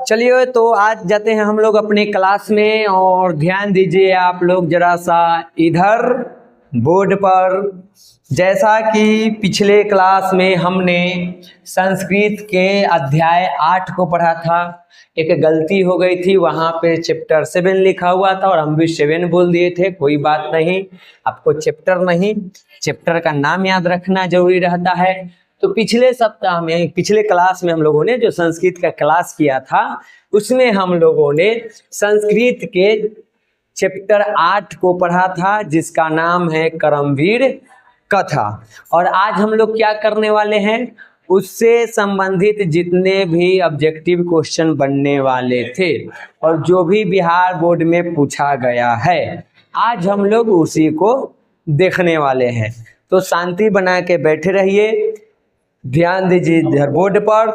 चलिए तो आज जाते हैं हम लोग अपने क्लास में, और ध्यान दीजिए आप लोग जरा सा इधर बोर्ड पर। जैसा कि पिछले क्लास में हमने संस्कृत के अध्याय 8 को पढ़ा था, एक गलती हो गई थी, वहाँ पे चैप्टर 7 लिखा हुआ था और हम भी 7 बोल दिए थे। कोई बात नहीं, आपको चैप्टर नहीं, चैप्टर का नाम याद रखना जरूरी रहता है। तो पिछले सप्ताह में, पिछले क्लास में हम लोगों ने जो संस्कृत का क्लास किया था, उसमें हम लोगों ने संस्कृत के चैप्टर 8 को पढ़ा था, जिसका नाम है करमवीर कथा। और आज हम लोग क्या करने वाले हैं, उससे संबंधित जितने भी ऑब्जेक्टिव क्वेश्चन बनने वाले थे और जो भी बिहार बोर्ड में पूछा गया है, आज हम लोग उसी को देखने वाले हैं। तो शांति बना के बैठे रहिए, ध्यान दीजिए इधर बोर्ड पर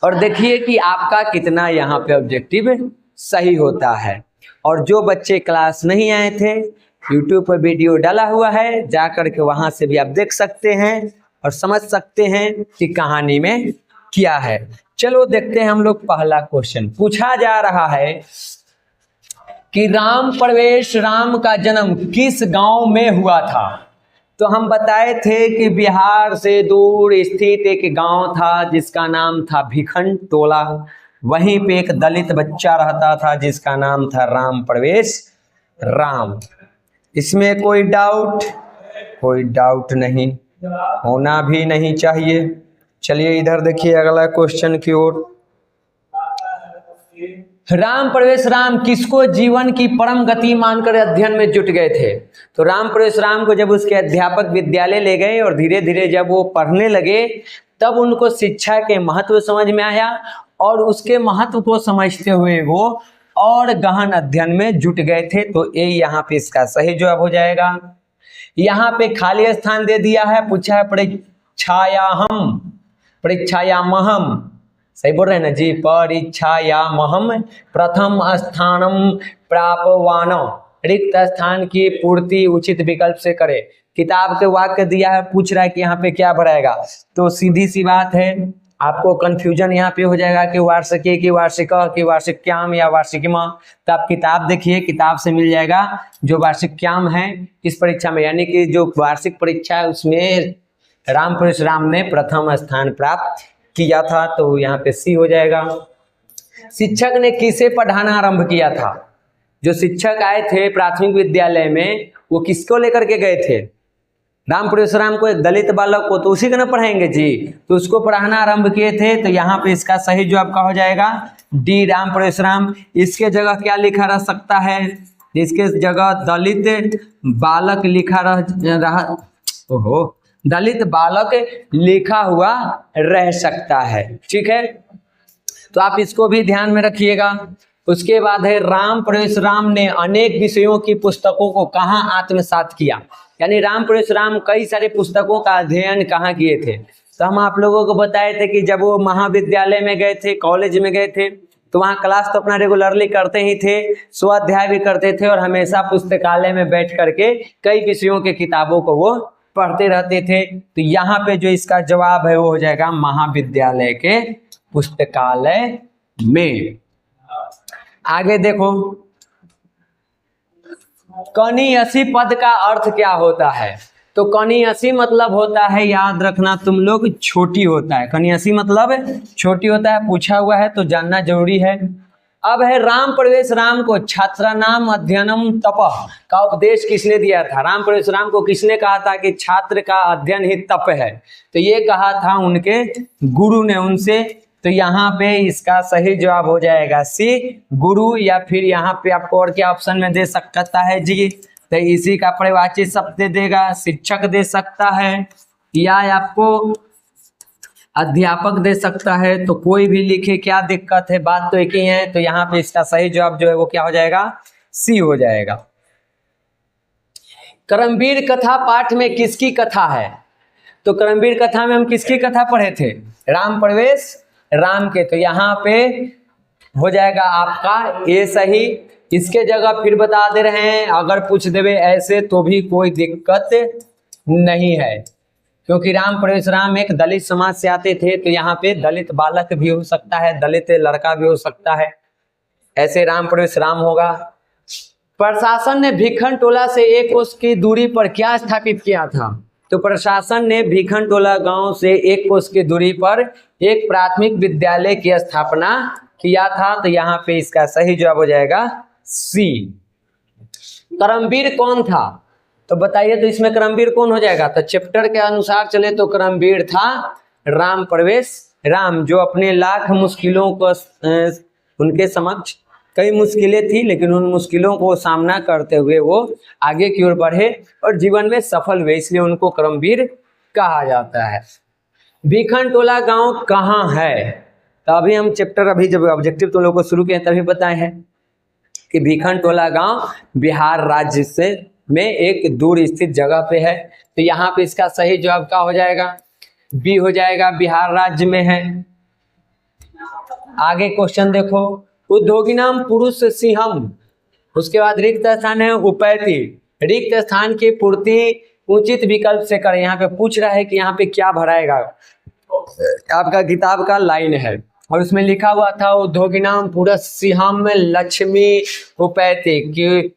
और देखिए कि आपका कितना यहाँ पे ऑब्जेक्टिव सही होता है। और जो बच्चे क्लास नहीं आए थे, YouTube पर वीडियो डाला हुआ है, जा कर के वहाँ से भी आप देख सकते हैं और समझ सकते हैं कि कहानी में क्या है। चलो देखते हैं हम लोग। पहला क्वेश्चन पूछा जा रहा है कि राम प्रवेश राम का जन्म किस गांव में हुआ था। तो हम बताए थे कि बिहार से दूर स्थित एक गांव था जिसका नाम था भिखन टोला। वहीं पे एक दलित बच्चा रहता था जिसका नाम था राम प्रवेश राम। इसमें कोई डाउट नहीं, होना भी नहीं चाहिए। चलिए इधर देखिए अगला क्वेश्चन की ओर। राम प्रवेश राम किसको जीवन की परम गति मानकर अध्ययन में जुट गए थे। तो राम प्रवेश राम को जब उसके अध्यापक विद्यालय ले गए और धीरे धीरे जब वो पढ़ने लगे, तब उनको शिक्षा के महत्व समझ में आया और उसके महत्व को समझते हुए वो और गहन अध्ययन में जुट गए थे। तो ये यहाँ पे इसका सही जवाब हो जाएगा। यहाँ पे खाली स्थान दे दिया है, पूछा है परीक्षायामहम, सही बोल रहे हैं ना जी, परीक्षायामहम प्रथम स्थानम प्रापवान। रिक्त स्थान की पूर्ति उचित विकल्प से करे। किताब के वाक्य दिया है, पूछ रहा है कि यहाँ पे क्या भराएगा। तो सीधी सी बात है, आपको कंफ्यूजन यहाँ पे हो जाएगा कि वार्षिकी की वार्षिक की वार्षिक्याम या वार्षिकीमा। तो आप किताब देखिए, किताब से मिल जाएगा जो वार्षिक्याम है किस परीक्षा में, यानी कि जो वार्षिक परीक्षा है उसमें राम प्रवेश राम ने प्रथम स्थान प्राप्त किया था। तो यहाँ पे सी हो जाएगा। शिक्षक ने किसे पढ़ाना आरंभ किया था। जो शिक्षक आए थे प्राथमिक विद्यालय में, वो किसको लेकर के गए थे। राम प्रवेश राम को, एक दलित बालक को, तो उसी को ना पढ़ाएंगे जी। तो उसको पढ़ाना आरंभ किए थे। तो यहाँ पे इसका सही जवाब क्या हो जाएगा, डी राम प्रवेश राम। इसके जगह क्या लिखा रह सकता है, इसके जगह दलित बालक लिखा रहा, ओहो, दलित बालक लिखा हुआ रह सकता है। ठीक है, तो आप इसको भी ध्यान में रखिएगा। उसके बाद है राम प्रवेश राम ने अनेक विषयों की पुस्तकों को कहाँ आत्मसात किया। यानी राम प्रवेश राम कई सारे पुस्तकों का अध्ययन कहाँ किए थे। तो हम आप लोगों को बताए थे कि जब वो महाविद्यालय में गए थे, कॉलेज में गए थे, तो वहाँ क्लास तो अपना रेगुलरली करते ही थे, स्वाध्याय भी करते थे और हमेशा पुस्तकालय में बैठ करके कई विषयों के किताबों को वो पढ़ते रहते थे। तो यहाँ पे जो इसका जवाब है वो हो जाएगा महाविद्यालय के पुस्तकालय में। आगे देखो, कनियसी पद का अर्थ क्या होता है। तो कनियसी मतलब होता है, याद रखना तुम लोग, छोटी होता है। कनियसी मतलब छोटी होता है, पूछा हुआ है तो जानना जरूरी है। अब है राम प्रवेश राम को छात्रानाम अध्ययनम तपः का उपदेश किसने दिया था। राम प्रवेश राम को किसने कहा था कि छात्र का अध्ययन ही तप है। तो ये कहा था उनके गुरु ने उनसे। तो यहाँ पे इसका सही जवाब हो जाएगा सी, गुरु। या फिर यहाँ पे आपको और क्या ऑप्शन में दे सकता है जी, तो इसी का परिवाची शब्द दे देगा, शिक्षक दे सकता है या आपको अध्यापक दे सकता है। तो कोई भी लिखे, क्या दिक्कत है, बात तो एक ही है। तो यहाँ पे इसका सही जवाब जो है वो क्या हो जाएगा, सी हो जाएगा। करमवीर कथा पाठ में किसकी कथा है। तो करमवीर कथा में हम किसकी कथा पढ़े थे, राम प्रवेश राम के। तो यहाँ पे हो जाएगा आपका ये सही। इसके जगह फिर बता दे रहे हैं, अगर पूछ देवे ऐसे तो भी कोई दिक्कत नहीं है। क्योंकि राम परवेशराम एक दलित समाज से आते थे, तो यहाँ पे दलित बालक भी हो सकता है, दलित लड़का भी हो सकता है, ऐसे राम परवेशराम होगा। प्रशासन ने भिखन टोला से 1 कोस की दूरी पर क्या स्थापित किया था? तो प्रशासन ने भिखन टोला गांव से 1 कोस की दूरी पर एक प्राथमिक विद्यालय की स्थापना किया था। तो यहाँ पे इसका सही जवाब हो जाएगा सी। करमवीर कौन था? तो बताइए, तो इसमें करमवीर कौन हो जाएगा? तो चैप्टर के अनुसार चले तो करमवीर था राम परवेशराम, जो अपने लाख मुश्किलों को उनके समक्ष कई मुश्किलें थी, लेकिन उन मुश्किलों को सामना करते हुए वो आगे की ओर बढ़े और जीवन में सफल हुए, इसलिए उनको करमवीर कहा जाता है। भिखन टोला गांव कहाँ है? तो अभी हम चैप्टर, अभी जब ऑब्जेक्टिव तुम लोगों को शुरू किए तभी बताए हैं कि भिखन टोला गांव बिहार राज्य से में एक दूर स्थित जगह पे है। तो यहाँ पे इसका सही जवाब क्या हो जाएगा? बी हो जाएगा, बिहार राज्य में है। आगे क्वेश्चन देखो, उद्योगी नाम पुरुष सिंहम, उसके बाद रिक्त स्थान है उपैती, रिक्त स्थान की पूर्ति उचित विकल्प से करें। यहाँ पे पूछ रहा है कि यहाँ पे क्या भराएगा, आपका किताब का लाइन है और उसमें लिखा हुआ था उद्योगी नाम पुरुष सिंहम लक्ष्मी उपैती, कि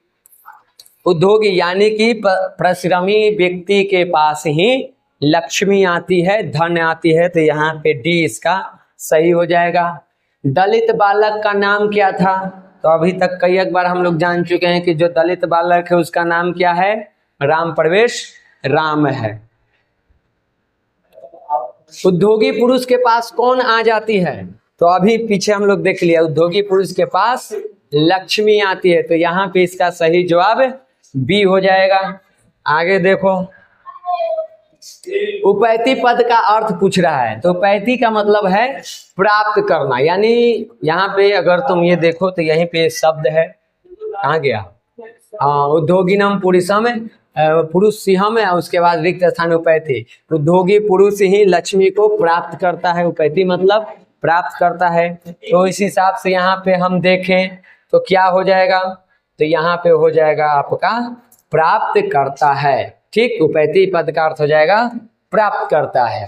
उद्योगी यानी कि परिश्रमी व्यक्ति के पास ही लक्ष्मी आती है, धन आती है। तो यहाँ पे डी इसका सही हो जाएगा। दलित बालक का नाम क्या था? तो अभी तक कई एक बार हम लोग जान चुके हैं कि जो दलित बालक है उसका नाम क्या है? राम परवेशराम है। उद्योगी पुरुष के पास कौन आ जाती है? तो अभी पीछे हम लोग देख लिया, उद्योगी पुरुष के पास लक्ष्मी आती है। तो यहाँ पे इसका सही जवाब बी हो जाएगा। आगे देखो, उपैती पद का अर्थ पूछ रहा है। तो उपैती का मतलब है प्राप्त करना, यानी यहाँ पे अगर तुम ये देखो तो यहीं पे शब्द है, कहाँ गया? हाँ, उद्योगी नाम पुरुषम पुरुष सिंहम है, उसके बाद रिक्त स्थान उपैती। उद्योगी पुरुष ही लक्ष्मी को प्राप्त करता है, उपैती मतलब प्राप्त करता है। तो इस हिसाब से यहाँ पे हम देखें तो क्या हो जाएगा? तो यहाँ पे हो जाएगा आपका प्राप्त करता है। ठीक, उपैती पद का अर्थ हो जाएगा प्राप्त करता है।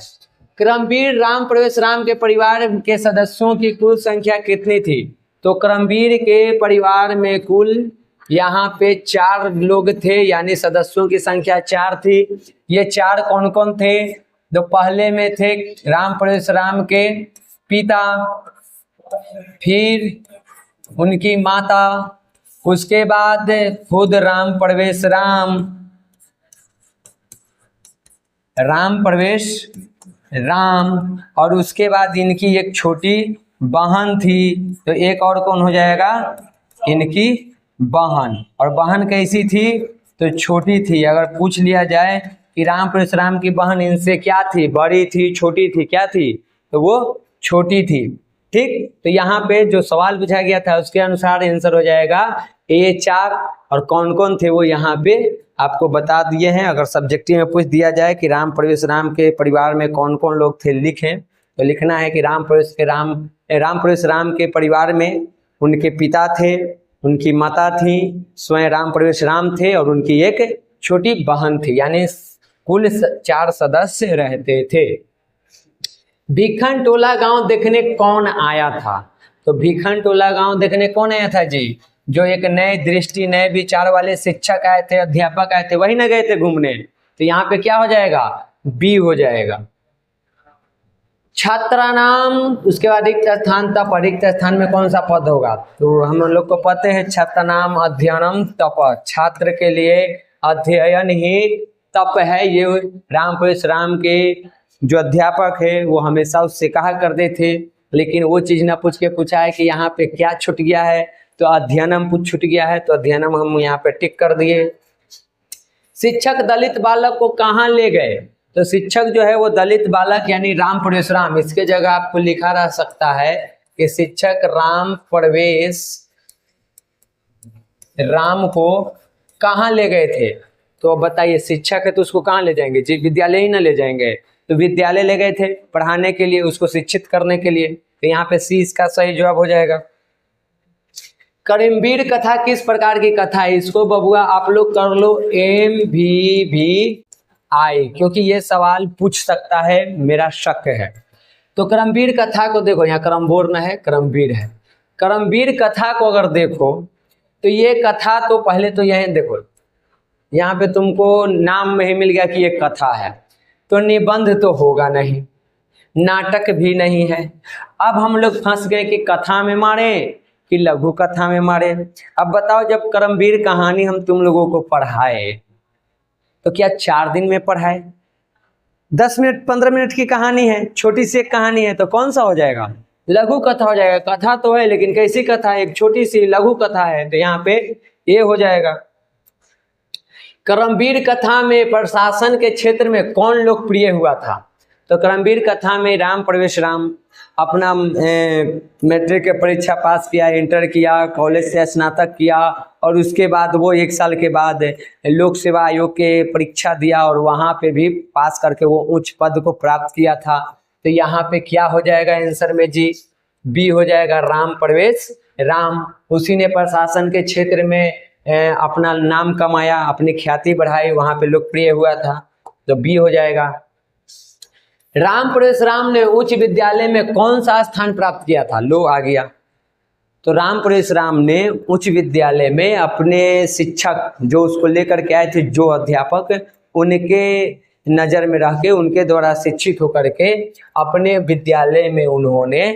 करमवीर राम परवेशराम के परिवार के सदस्यों की कुल संख्या कितनी थी? तो करमवीर के परिवार में कुल यहाँ पे 4 लोग थे, यानी सदस्यों की संख्या 4 थी। ये 4 कौन कौन थे? तो पहले में थे राम परवेशराम के पिता, फिर उनकी माता, उसके बाद खुद राम परवेशराम, और उसके बाद इनकी एक छोटी बहन थी। तो एक और कौन हो जाएगा? इनकी बहन। और बहन कैसी थी? तो छोटी थी। अगर पूछ लिया जाए कि राम परशुराम की बहन इनसे क्या थी, बड़ी थी, छोटी थी, क्या थी? तो वो छोटी थी। ठीक, तो यहाँ पे जो सवाल पूछा गया था उसके अनुसार आंसर हो जाएगा ए 4। और कौन कौन थे वो यहाँ पे आपको बता दिए हैं। अगर सब्जेक्टिव में पूछ दिया जाए कि राम परशुराम के परिवार में कौन कौन लोग थे, लिखें, तो लिखना है कि राम परशुराम के परिवार में उनके पिता थे, उनकी माता थी, स्वयं राम परशुराम थे और उनकी एक छोटी बहन थी, यानी कुल 4 सदस्य रहते थे। भिखन टोला गांव देखने कौन आया था? तो भिखन टोला गांव देखने कौन आया था जी? जो एक नए दृष्टि, नए विचार वाले शिक्षक आए थे, अध्यापक आए थे, वही ना गए थे घूमने। तो यहाँ पे क्या हो जाएगा? बी हो जाएगा। छात्रा नाम, उसके बाद रिक्त स्थान तप, रिक्त स्थान में कौन सा पद होगा? तो हम लोग को पता है छात्रा नाम अध्ययनम तप, छात्र के लिए अध्ययन ही तप है। ये राम परशुराम के जो अध्यापक है वो हमेशा उससे कहा करते थे, लेकिन वो चीज ना पूछ के पूछा है कि यहाँ पे क्या छूट गया है, तो अध्ययनम कुछ छूट गया है, तो अध्ययनम हम यहाँ पे टिक कर दिए। शिक्षक दलित बालक को कहाँ ले गए? तो शिक्षक जो है वो दलित बालक यानी राम परशुराम, इसके जगह आपको लिखा रह सकता है कि शिक्षक राम परशुराम को कहाँ ले गए थे? तो बताइए, शिक्षक है तो उसको कहाँ ले जाएंगे जी? विद्यालय ही ना ले जाएंगे। तो विद्यालय ले गए थे पढ़ाने के लिए, उसको शिक्षित करने के लिए। तो यहाँ पे सी इसका सही जवाब हो जाएगा। करमवीर कथा किस प्रकार की कथा है? इसको बबुआ आप लोग कर लो MVV आए, क्योंकि ये सवाल पूछ सकता है, मेरा शक है। तो करमवीर कथा को देखो, यहाँ करमबोर न है, करमवीर है। करमवीर कथा को अगर देखो तो ये कथा तो पहले तो यही देखो, यहाँ पे तुमको नाम में ही मिल गया कि ये कथा है, तो निबंध तो होगा नहीं, नाटक भी नहीं है। अब हम लोग फंस गए कि कथा में मारे कि लघु कथा में मारे। अब बताओ, जब करमवीर कहानी हम तुम लोगों को पढ़ाए तो क्या 4 दिन में पढ़ाए? 10 मिनट 15 मिनट की कहानी है, छोटी सी एक कहानी है, तो कौन सा हो जाएगा? लघु कथा हो जाएगा। कथा तो है लेकिन कैसी कथा है? एक छोटी सी लघु कथा है, तो यहाँ पे ये हो जाएगा। करमवीर कथा में प्रशासन के क्षेत्र में कौन लोकप्रिय हुआ था? तो करमवीर कथा में राम प्रवेश राम अपना मैट्रिक की परीक्षा पास किया, इंटर किया, कॉलेज से स्नातक किया, और उसके बाद वो 1 साल के बाद लोक सेवा आयोग के परीक्षा दिया और वहाँ पे भी पास करके वो उच्च पद को प्राप्त किया था। तो यहाँ पे क्या हो जाएगा आंसर में जी? बी हो जाएगा, राम प्रवेश राम। उसी ने प्रशासन के क्षेत्र में अपना नाम कमाया, अपनी ख्याति बढ़ाई, वहाँ पे लोकप्रिय हुआ था, तो बी हो जाएगा। राम प्रवेश राम ने उच्च विद्यालय में कौन सा स्थान प्राप्त किया था? लो आ गया। तो राम प्रवेश राम ने उच्च विद्यालय में अपने शिक्षक जो उसको लेकर के आए थे, जो अध्यापक, उनके नज़र में रह के उनके द्वारा शिक्षित होकर के अपने विद्यालय में उन्होंने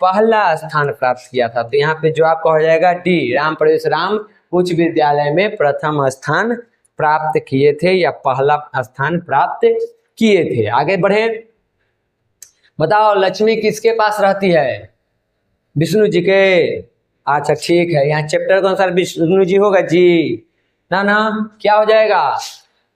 पहला स्थान प्राप्त किया था। तो यहाँ पे जो आपका हो जाएगा डी, राम प्रवेश राम उच्च विद्यालय में प्रथम स्थान प्राप्त किए थे या पहला स्थान प्राप्त किए थे। आगे बढ़े, बताओ लक्ष्मी किसके पास रहती है? विष्णु जी के। अच्छा ठीक है, यहाँ चैप्टर के अनुसार विष्णु जी होगा जी ना, क्या हो जाएगा?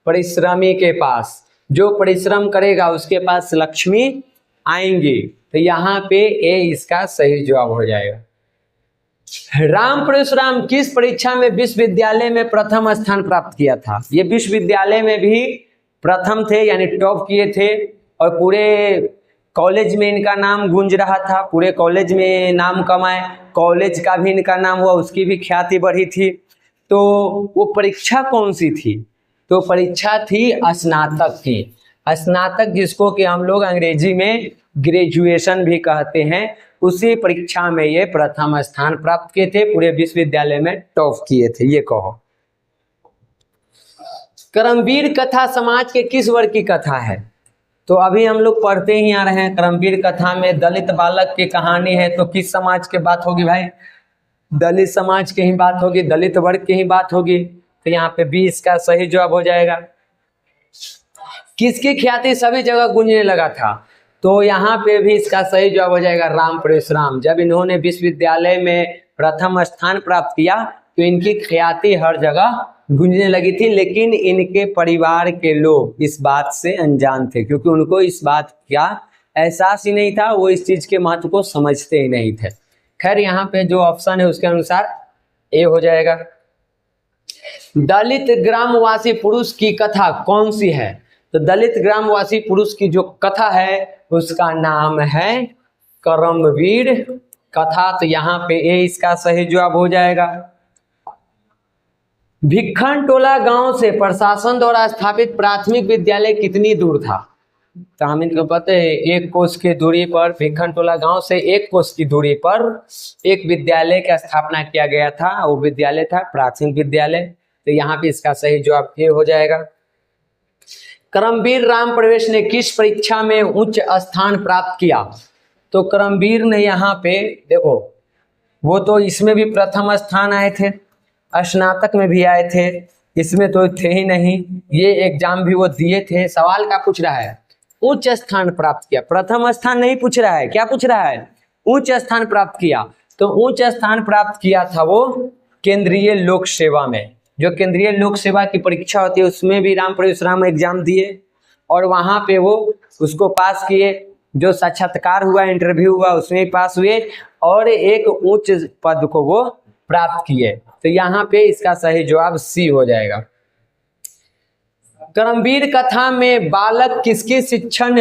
परिश्रमी के पास। जो परिश्रम करेगा उसके पास लक्ष्मी आएंगी। तो यहाँ पे ए इसका सही जवाब हो जाएगा। राम प्रवेश राम किस परीक्षा में विश्वविद्यालय में प्रथम स्थान प्राप्त किया था? ये विश्वविद्यालय में भी प्रथम थे, यानी टॉप किए थे, और पूरे कॉलेज में इनका नाम गूंज रहा था, पूरे कॉलेज में नाम कमाए, कॉलेज का भी इनका नाम हुआ, उसकी भी ख्याति बढ़ी थी। तो वो परीक्षा कौन सी थी? तो परीक्षा थी स्नातक की। स्नातक जिसको कि हम लोग अंग्रेजी में ग्रेजुएशन भी कहते हैं, उसी परीक्षा में ये प्रथम स्थान प्राप्त किए थे, पूरे विश्वविद्यालय में टॉप किए थे। ये कहो, करमवीर कथा समाज के किस वर्ग की कथा है? तो अभी हम लोग पढ़ते ही आ रहे हैं, करमवीर कथा में दलित बालक की कहानी है, तो किस समाज की बात होगी भाई? दलित समाज की ही बात होगी, दलित वर्ग की ही बात होगी। तो यहाँ पे बी इसका सही जवाब हो जाएगा। किसकी ख्याति सभी जगह गूंजने लगा था? तो यहाँ पे भी इसका सही जवाब हो जाएगा राम प्रवेश राम। जब इन्होंने विश्वविद्यालय में प्रथम स्थान प्राप्त किया तो इनकी ख्याति हर जगह गूंजने लगी थी, लेकिन इनके परिवार के लोग इस बात से अनजान थे, क्योंकि उनको इस बात का एहसास ही नहीं था, वो इस चीज के महत्व को समझते ही नहीं थे। खैर यहाँ पे जो ऑप्शन है उसके अनुसार ए हो जाएगा। दलित ग्रामवासी पुरुष की कथा कौन सी है? तो दलित ग्रामवासी पुरुष की जो कथा है उसका नाम है करमवीर कथा। तो यहाँ पे ए इसका सही जवाब हो जाएगा। भिक्खन टोला गांव से प्रशासन द्वारा स्थापित प्राथमिक विद्यालय कितनी दूर था? तो हम इनको पता है 1 कोस की दूरी पर, भिक्खन टोला गांव से 1 कोस की दूरी पर एक विद्यालय की स्थापना किया गया था, वो विद्यालय था प्राथमिक विद्यालय। तो यहाँ पे इसका सही जवाब ये हो जाएगा। करमवीर राम प्रवेश ने किस परीक्षा में उच्च स्थान प्राप्त किया? तो करमवीर ने यहाँ पे देखो, वो तो इसमें भी प्रथम स्थान आए थे, स्नातक में भी आए थे, इसमें तो थे ही नहीं, ये एग्जाम भी वो दिए थे। सवाल क्या पूछ रहा है? उच्च स्थान प्राप्त किया, प्रथम स्थान नहीं पूछ रहा है, क्या पूछ रहा है? उच्च स्थान प्राप्त किया। तो उच्च स्थान प्राप्त किया था वो केंद्रीय लोक सेवा में। जो केंद्रीय लोक सेवा की परीक्षा होती है उसमें भी राम प्रवेश राम एग्जाम दिए और वहां पे वो उसको पास किए। जो साक्षात्कार हुआ, इंटरव्यू हुआ, उसमें पास हुए और एक उच्च पद को वो प्राप्त किए। तो यहाँ पे इसका सही जवाब सी हो जाएगा। करमवीर कथा में बालक किसकी शिक्षण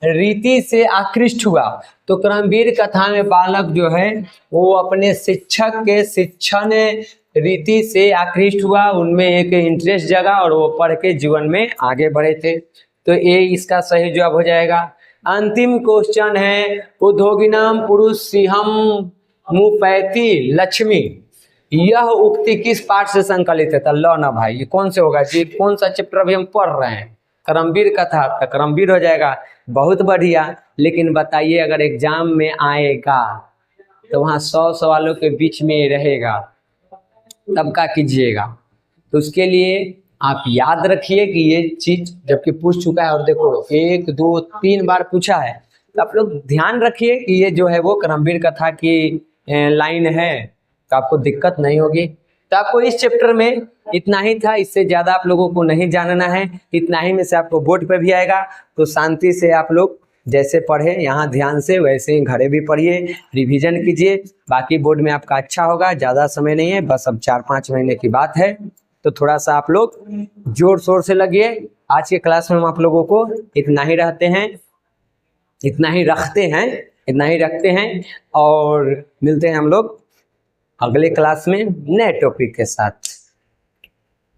रीति से आकृष्ट हुआ? तो करमवीर कथा में बालक जो है वो अपने शिक्षक के शिक्षण रीति से आकृष्ट हुआ, उनमें एक इंटरेस्ट जगा और वो पढ़ के जीवन में आगे बढ़े थे। तो ये इसका सही जवाब हो जाएगा। अंतिम क्वेश्चन है, उद्योगिनाम पुरुष सिंहम मुपैति लक्ष्मी, यह उक्ति किस पाठ से संकलित है? तो लो ना भाई, ये कौन से होगा जी? कौन सा चैप्टर अभी हम पढ़ रहे हैं? करमवीर कथा, तो करमवीर हो जाएगा। बहुत बढ़िया। लेकिन बताइए, अगर एग्जाम में आएगा तो वहाँ 100 सवालों के बीच में रहेगा, तब क्या कीजिएगा? तो उसके लिए आप याद रखिए कि ये चीज जबकि पूछ चुका है, और देखो 1 2 3 बार पूछा है, तो आप लोग ध्यान रखिए कि ये जो है वो करमवीर कथा की लाइन है, तो आपको दिक्कत नहीं होगी। तो आपको इस चैप्टर में इतना ही था, इससे ज़्यादा आप लोगों को नहीं जानना है। इतना ही में से आपको बोर्ड पे भी आएगा, तो शांति से आप लोग जैसे पढ़े यहाँ ध्यान से, वैसे ही घरे भी पढ़िए, रिवीजन कीजिए। बाकी बोर्ड में आपका अच्छा होगा। ज़्यादा समय नहीं है, बस अब 4-5 महीने की बात है, तो थोड़ा सा आप लोग जोर शोर से लगिए। आज के क्लास में हम आप लोगों को इतना ही रखते हैं और मिलते हैं हम लोग अगले क्लास में नए टॉपिक के साथ।